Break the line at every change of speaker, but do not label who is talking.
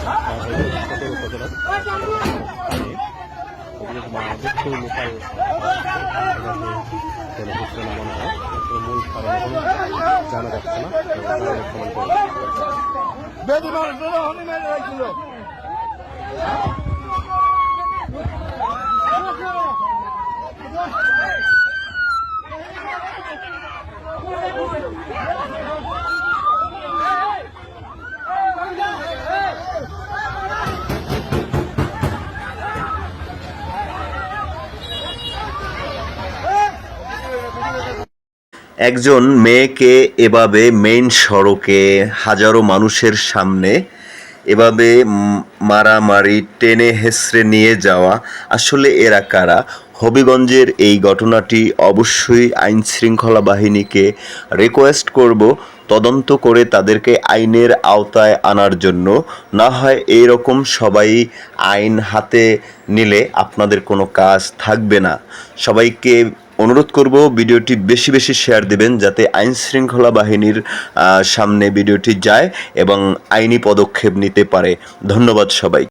সদর উপজেলার দুঃখের লোকাল হচ্ছে না মনে হয়, মূল কারণ এখন জানা যাচ্ছে না।
একজন মেয়েকে এভাবে মেইন সড়কে হাজারো মানুষের সামনে এভাবে মারামারি টেনে হেঁচড়ে নিয়ে যাওয়া, আসলে এরা কারা? হবিগঞ্জের এই ঘটনাটি অবশ্যই আইন শৃঙ্খলা বাহিনীকে রিকোয়েস্ট করব তদন্ত করে তাদেরকে আইনের আওতায় আনার জন্য। না হয় এইরকম সবাই আইন হাতে নিলে আপনাদের কোনো কাজ থাকবে না। সবাইকে অনুরোধ করব ভিডিওটি বেশি বেশি শেয়ার দিবেন, যাতে আইন শৃঙ্খলা বাহিনীর সামনে ভিডিওটি যায় এবং আইনি পদক্ষেপ নিতে পারে। ধন্যবাদ সবাই।